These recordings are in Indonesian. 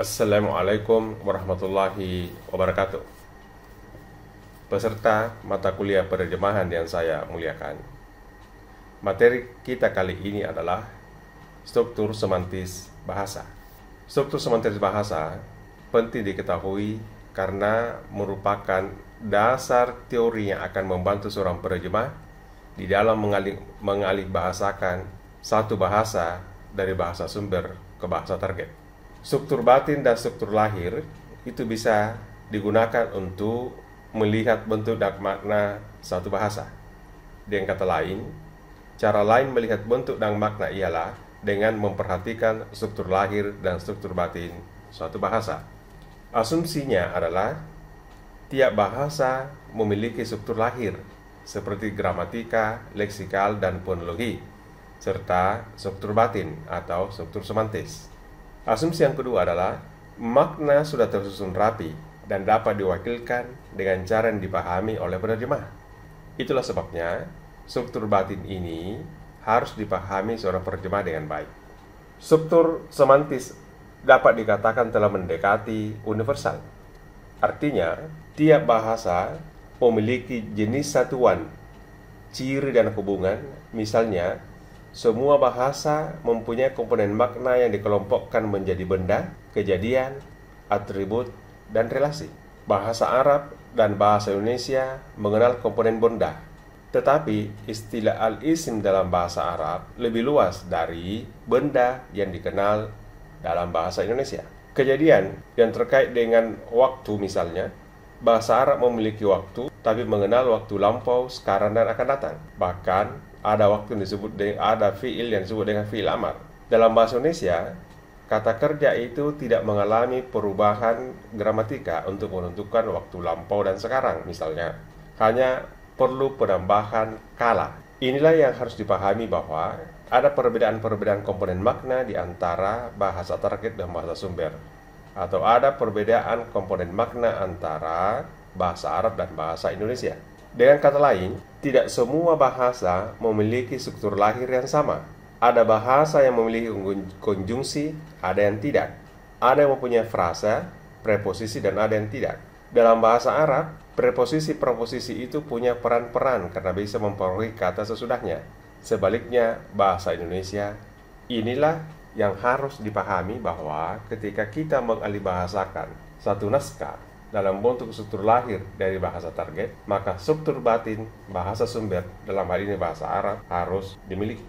Assalamualaikum warahmatullahi wabarakatuh. Peserta mata kuliah penerjemahan yang saya muliakan, materi kita kali ini adalah struktur semantis bahasa. Struktur semantis bahasa penting diketahui karena merupakan dasar teori yang akan membantu seorang penerjemah di dalam mengalih bahasakan satu bahasa dari bahasa sumber ke bahasa target. Struktur batin dan struktur lahir itu bisa digunakan untuk melihat bentuk dan makna satu bahasa. Dengan kata lain, cara lain melihat bentuk dan makna ialah dengan memperhatikan struktur lahir dan struktur batin suatu bahasa. Asumsinya adalah tiap bahasa memiliki struktur lahir seperti gramatika, leksikal, dan fonologi, serta struktur batin atau struktur semantis. Asumsi yang kedua adalah makna sudah tersusun rapi dan dapat diwakilkan dengan cara yang dipahami oleh penerjemah. Itulah sebabnya struktur batin ini harus dipahami seorang penerjemah dengan baik. Struktur semantis dapat dikatakan telah mendekati universal. Artinya, tiap bahasa memiliki jenis satuan, ciri dan hubungan. Misalnya, semua bahasa mempunyai komponen makna yang dikelompokkan menjadi benda, kejadian, atribut, dan relasi. Bahasa Arab dan bahasa Indonesia mengenal komponen benda, tetapi istilah al-isim dalam bahasa Arab lebih luas dari benda yang dikenal dalam bahasa Indonesia. Kejadian yang terkait dengan waktu misalnya, bahasa Arab memiliki waktu, tapi mengenal waktu lampau, sekarang, dan akan datang. Bahkan ada waktu yang disebut ada fiil yang disebut dengan fiil amar. Dalam bahasa Indonesia, kata kerja itu tidak mengalami perubahan gramatika untuk menentukan waktu lampau dan sekarang misalnya. Hanya perlu penambahan kala. Inilah yang harus dipahami bahwa ada perbedaan-perbedaan komponen makna di antara bahasa target dan bahasa sumber. Atau ada perbedaan komponen makna antara bahasa Arab dan bahasa Indonesia. Dengan kata lain, tidak semua bahasa memiliki struktur lahir yang sama. Ada bahasa yang memiliki konjungsi, ada yang tidak. Ada yang mempunyai frasa, preposisi, dan ada yang tidak. Dalam bahasa Arab, preposisi-preposisi itu punya peran-peran karena bisa mempengaruhi kata sesudahnya. Sebaliknya, bahasa Indonesia, inilah yang harus dipahami bahwa ketika kita mengalihbahasakan satu naskah dalam bentuk struktur lahir dari bahasa target, maka struktur batin bahasa sumber, dalam hal ini bahasa Arab, harus dimiliki.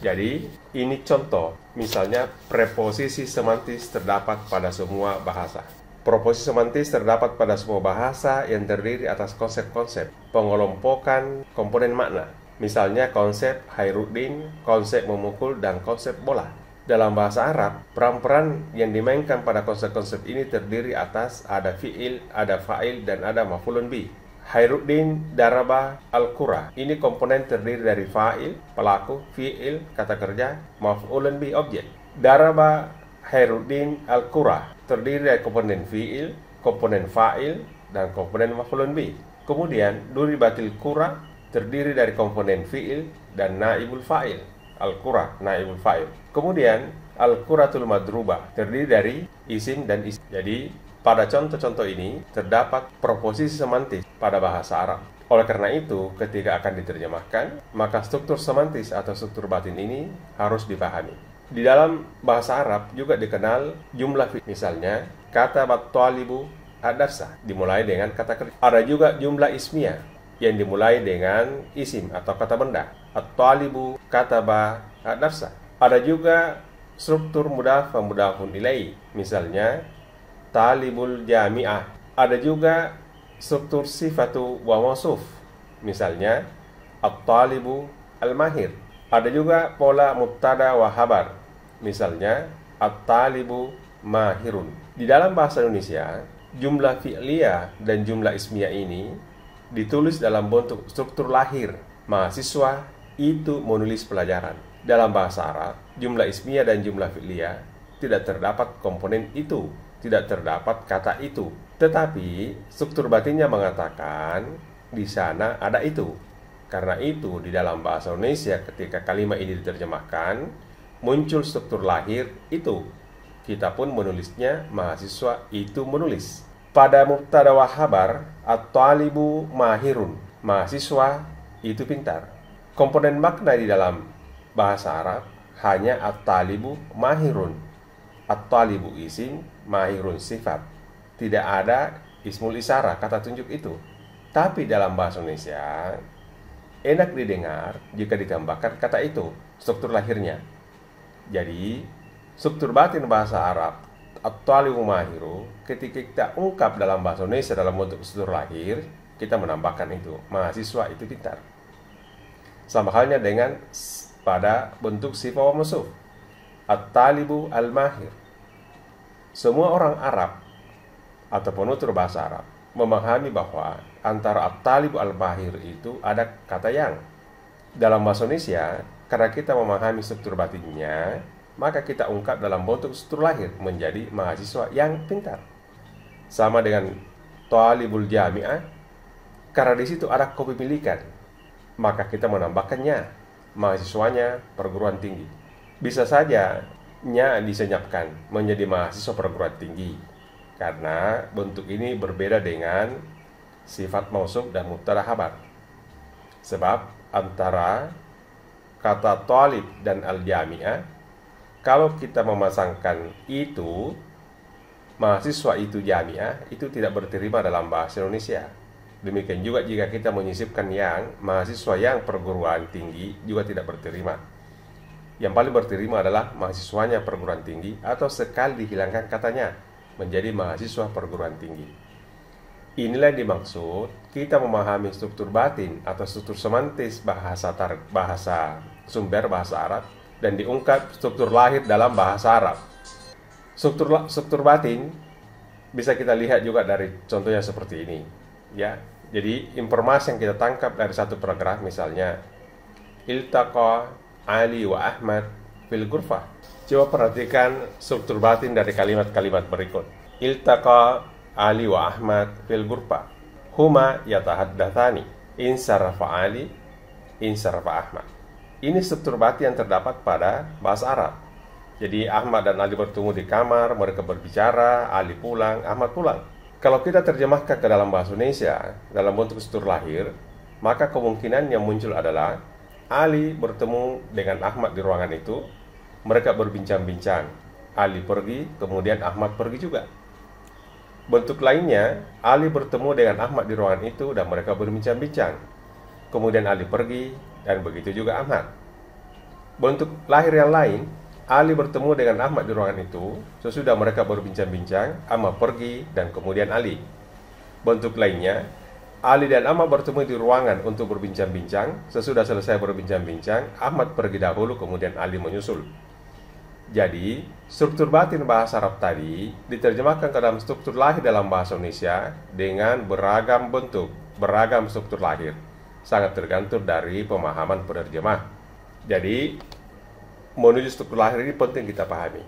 Jadi, ini contoh, misalnya preposisi semantis terdapat pada semua bahasa. Proposisi semantis terdapat pada semua bahasa yang terdiri atas konsep-konsep pengelompokan komponen makna. Misalnya konsep Khairuddin, konsep memukul, dan konsep bola. Dalam bahasa Arab, peran-peran yang dimainkan pada konsep-konsep ini terdiri atas ada fi'il, ada fa'il, dan ada maf'ulun bih. Khairuddin daraba al-qura. Ini komponen terdiri dari fa'il, pelaku, fi'il, kata kerja, maf'ulun bih, objek. Daraba Khairuddin al-qura terdiri dari komponen fi'il, komponen fa'il, dan komponen maf'ulun bih. Kemudian, duribatil qura terdiri dari komponen fi'il dan naibul fa'il. Al-qura, naibul fa'il. Kemudian, al-quratul madrubah terdiri dari isim dan isim. Jadi, pada contoh-contoh ini terdapat proposisi semantis pada bahasa Arab. Oleh karena itu, ketika akan diterjemahkan, maka struktur semantis atau struktur batin ini harus dipahami. Di dalam bahasa Arab juga dikenal jumlah fi'il. Misalnya, kata bat-talibu ad-darsa dimulai dengan kata kerja. Ada juga jumlah ismiyah yang dimulai dengan isim atau kata benda. At-talibu kataba ad-darsa. Ada juga struktur mudhaf wa mudhafun ilaih. Misalnya, talibul jami'ah. Ada juga struktur sifatu wa mausuf. Misalnya, at-talibu al-mahir. Ada juga pola mubtada wa habar. Misalnya, at-talibu mahirun. Di dalam bahasa Indonesia, jumlah fi'liyah dan jumlah ismiyah ini ditulis dalam bentuk struktur lahir. Mahasiswa itu menulis pelajaran. Dalam bahasa Arab, jumlah ismiyah dan jumlah fi'liyah tidak terdapat komponen itu, tidak terdapat kata itu. Tetapi struktur batinnya mengatakan di sana ada itu. Karena itu di dalam bahasa Indonesia ketika kalimat ini diterjemahkan muncul struktur lahir itu. kita pun menulisnya mahasiswa itu menulis. Pada mubtada wa khabar, at-talibu mahirun, mahasiswa itu pintar. Komponen makna di dalam bahasa Arab hanya at-talibu mahirun. At-talibu isim, mahirun sifat. Tidak ada ismul isyarah, kata tunjuk itu. Tapi dalam bahasa Indonesia enak didengar jika ditambahkan kata itu, struktur lahirnya. Jadi struktur batin bahasa Arab at-talibu mahiru, ketika kita ungkap dalam bahasa Indonesia dalam bentuk struktur lahir, kita menambahkan itu, mahasiswa itu pintar. Sama halnya dengan pada bentuk sifat wa mausuf, at-talibu al-mahir. Semua orang Arab atau penutur bahasa Arab memahami bahwa antara at-talibu al-mahir itu ada kata yang. Dalam bahasa Indonesia, karena kita memahami struktur batinnya, maka kita ungkap dalam bentuk struktur lahir menjadi mahasiswa yang pintar. Sama dengan talibul jami'ah, karena di situ ada kepemilikan, maka kita menambahkannya, mahasiswanya perguruan tinggi. Bisa saja nya disenyapkan menjadi mahasiswa perguruan tinggi, karena bentuk ini berbeda dengan sifat mausuf dan mubtada khabar. Sebab antara kata talib dan al-jami'ah, kalau kita memasangkan itu, mahasiswa itu jami'ah, itu tidak berterima dalam bahasa Indonesia. Demikian juga jika kita menyisipkan yang, mahasiswa yang perguruan tinggi juga tidak berterima. Yang paling berterima adalah mahasiswanya perguruan tinggi, atau sekali dihilangkan katanya menjadi mahasiswa perguruan tinggi. Inilah yang dimaksud kita memahami struktur batin atau struktur semantis bahasa sumber bahasa Arab dan diungkap struktur lahir dalam bahasa Arab. Struktur batin bisa kita lihat juga dari contohnya seperti ini. Ya, jadi informasi yang kita tangkap dari satu paragraf, misalnya iltaqa Ali wa Ahmad fil ghurfah. Coba perhatikan struktur batin dari kalimat-kalimat berikut. Iltaqa Ali wa Ahmad fil ghurfah. Huma yatahaddatsani. Insarafa Ali, insarafa Ahmad. Ini struktur batin yang terdapat pada bahasa Arab. Jadi Ahmad dan Ali bertemu di kamar, mereka berbicara, Ali pulang, Ahmad pulang. Kalau kita terjemahkan ke dalam bahasa Indonesia dalam bentuk struktur lahir, maka kemungkinan yang muncul adalah Ali bertemu dengan Ahmad di ruangan itu, mereka berbincang-bincang. Ali pergi, kemudian Ahmad pergi juga. Bentuk lainnya, Ali bertemu dengan Ahmad di ruangan itu dan mereka berbincang-bincang. Kemudian Ali pergi dan begitu juga Ahmad. Bentuk lahir yang lain, Ali bertemu dengan Ahmad di ruangan itu, sesudah mereka berbincang-bincang, Ahmad pergi dan kemudian Ali. Bentuk lainnya, Ali dan Ahmad bertemu di ruangan untuk berbincang-bincang, sesudah selesai berbincang-bincang, Ahmad pergi dahulu kemudian Ali menyusul. Jadi, struktur batin bahasa Arab tadi diterjemahkan ke dalam struktur lahir dalam bahasa Indonesia dengan beragam bentuk, beragam struktur lahir. Sangat tergantung dari pemahaman penerjemah. Jadi, menuju struktur lahir ini penting kita pahami.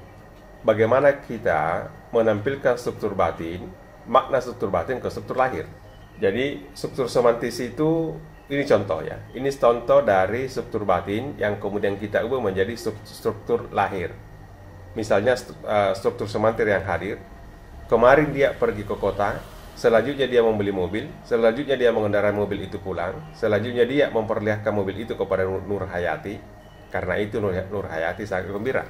Bagaimana kita menampilkan struktur batin, makna struktur batin ke struktur lahir. Jadi struktur semantis itu, ini contoh ya. Ini contoh dari struktur batin yang kemudian kita ubah menjadi struktur lahir. Misalnya struktur semantis yang hadir. Kemarin dia pergi ke kota, selanjutnya dia membeli mobil, selanjutnya dia mengendarai mobil itu pulang, selanjutnya dia memperlihatkan mobil itu kepada Nur Hayati. Karena itu Nur Hayati sangat gembira.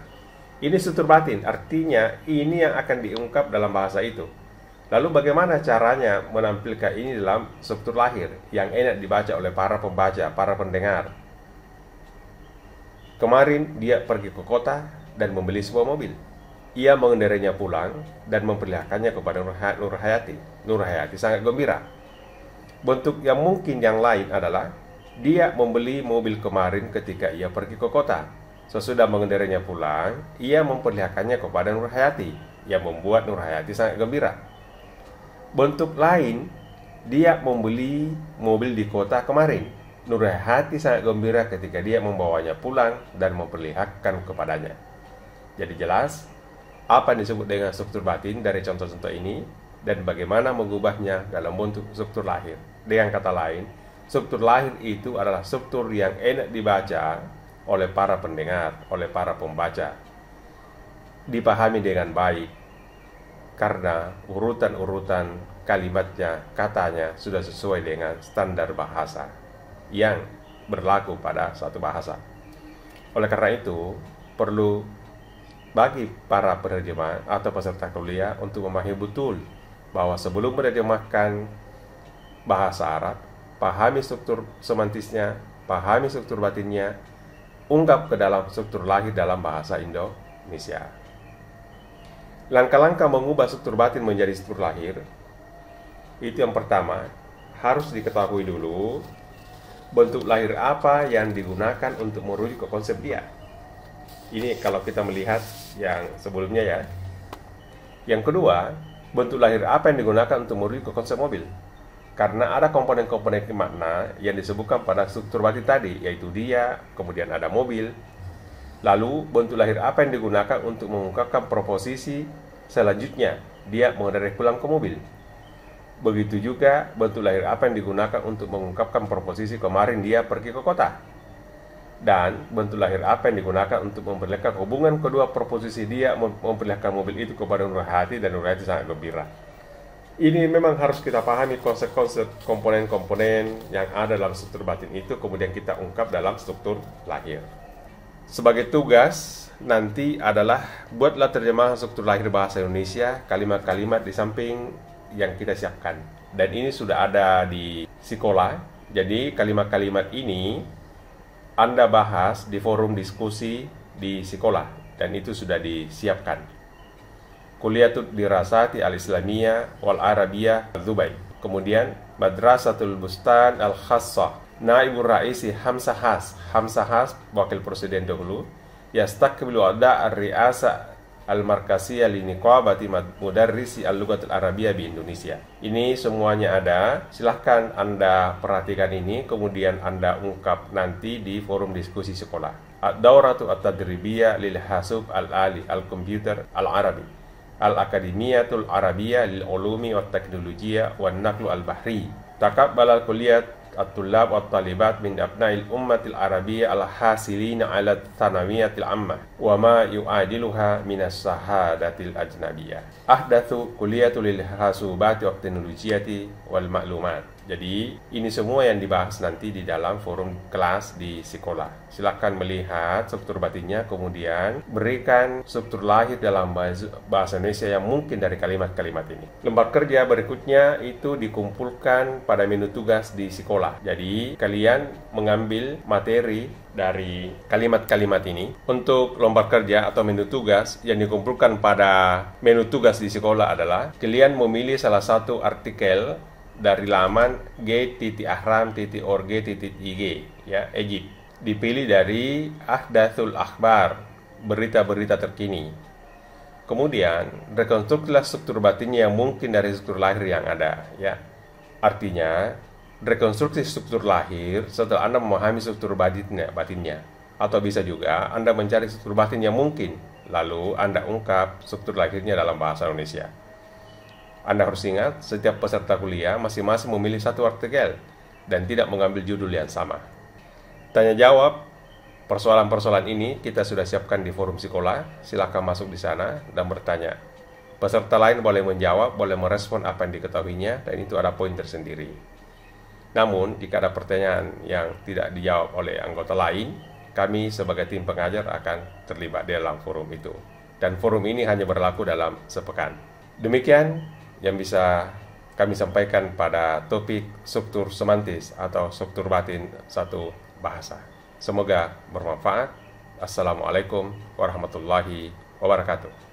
Ini struktur batin, artinya ini yang akan diungkap dalam bahasa itu. Lalu bagaimana caranya menampilkan ini dalam struktur lahir yang enak dibaca oleh para pembaca, para pendengar? Kemarin dia pergi ke kota dan membeli sebuah mobil. Ia mengendarainya pulang dan memperlihatkannya kepada Nur Hayati. Nur Hayati sangat gembira. Bentuk yang mungkin yang lain adalah dia membeli mobil kemarin ketika ia pergi ke kota. Sesudah mengendarainya pulang, ia memperlihatkannya kepada Nur Hayati, yang membuat Nur Hayati sangat gembira. Bentuk lain, dia membeli mobil di kota kemarin. Nur Hayati sangat gembira ketika dia membawanya pulang dan memperlihatkan kepadanya. Jadi jelas apa yang disebut dengan struktur batin dari contoh-contoh ini dan bagaimana mengubahnya dalam bentuk struktur lahir. Dengan kata lain, struktur lahir itu adalah struktur yang enak dibaca oleh para pendengar, oleh para pembaca. dipahami dengan baik karena urutan-urutan kalimatnya, katanya sudah sesuai dengan standar bahasa yang berlaku pada suatu bahasa. Oleh karena itu, perlu bagi para penerjemah atau peserta kuliah untuk memahami betul bahwa sebelum menerjemahkan bahasa Arab, pahami struktur semantisnya, pahami struktur batinnya, ungkap ke dalam struktur lahir dalam bahasa Indonesia. Langkah-langkah mengubah struktur batin menjadi struktur lahir, itu yang pertama, harus diketahui dulu bentuk lahir apa yang digunakan untuk merujuk ke konsep dia. Ini kalau kita melihat yang sebelumnya ya. Yang kedua, bentuk lahir apa yang digunakan untuk merujuk ke konsep mobil. Karena ada komponen-komponen makna yang disebutkan pada struktur batin tadi, yaitu dia, kemudian ada mobil. Lalu, bentuk lahir apa yang digunakan untuk mengungkapkan proposisi selanjutnya, dia mengendarai pulang ke mobil. Begitu juga bentuk lahir apa yang digunakan untuk mengungkapkan proposisi kemarin dia pergi ke kota. Dan bentuk lahir apa yang digunakan untuk memperlihatkan hubungan kedua proposisi dia memperlihatkan mobil itu kepada Nurhayati dan Nurhayati sangat gembira. Ini memang harus kita pahami konsep-konsep komponen-komponen yang ada dalam struktur batin itu, kemudian kita ungkap dalam struktur lahir. Sebagai tugas nanti adalah buatlah terjemahan struktur lahir bahasa Indonesia, kalimat-kalimat di samping yang kita siapkan. Dan ini sudah ada di sekolah. Jadi kalimat-kalimat ini Anda bahas di forum diskusi di sekolah, dan itu sudah disiapkan. Kuliatul Dirasati Al-Islamiyah wal Arabiyah Dubai. Kemudian Madrasatul Bustan Al-Khassah. Naibur Raisi Hamzah Has, wakil presiden dahulu. Yastakbilu ada ar-riasa Al-Markasiyah li Niqabati Mudarrisi Al-Lughatul Arabiyyah di Indonesia. Ini semuanya ada. Silahkan Anda perhatikan ini, kemudian Anda ungkap nanti di forum diskusi sekolah. Ad-Dauratu At-Tadribiyah lil Hasub Al-Ali Al-Computer Al-Arabi Al-Akademiyatul Arabiyyah lil Ulumi wat Teknologiyah wan Naqlu Al-Bahri. Taqabbal al-Kulliyat at-tullab wa at-talibat min abna'il ummatil arabiyyah al-hasilina 'ala at-thanawiyatil 'ammah wa ma yu'adiluha min as-sahadatil ajnabiyyah. Ahdatsu kulliyatul hasubati wa teknologiyati wal ma'lumat. Jadi ini semua yang dibahas nanti di dalam forum kelas di sekolah. Silakan melihat struktur batinnya, kemudian berikan struktur lahir dalam bahasa Indonesia yang mungkin dari kalimat-kalimat ini. Lembar kerja berikutnya itu dikumpulkan pada menu tugas di sekolah. Jadi kalian mengambil materi dari kalimat-kalimat ini. Untuk lembar kerja atau menu tugas yang dikumpulkan pada menu tugas di sekolah adalah kalian memilih salah satu artikel dari laman g.ahram.org.ig ya, Egypt. Dipilih dari Ahdathul Akhbar, berita-berita terkini. Kemudian rekonstruksilah struktur batinnya yang mungkin dari struktur lahir yang ada ya. Artinya rekonstruksi struktur lahir setelah Anda memahami struktur batinnya. Atau bisa juga Anda mencari struktur batin yang mungkin, lalu Anda ungkap struktur lahirnya dalam bahasa Indonesia. Anda harus ingat, setiap peserta kuliah masing-masing memilih satu artikel dan tidak mengambil judul yang sama. Tanya jawab persoalan-persoalan ini kita sudah siapkan di forum sekolah. Silakan masuk di sana dan bertanya. Peserta lain boleh menjawab, boleh merespon apa yang diketahuinya, dan itu ada poin tersendiri. Namun, jika ada pertanyaan yang tidak dijawab oleh anggota lain, kami sebagai tim pengajar akan terlibat dalam forum itu. Dan forum ini hanya berlaku dalam sepekan. Demikian yang bisa kami sampaikan pada topik struktur semantis atau struktur batin satu bahasa. Semoga bermanfaat. Assalamualaikum warahmatullahi wabarakatuh.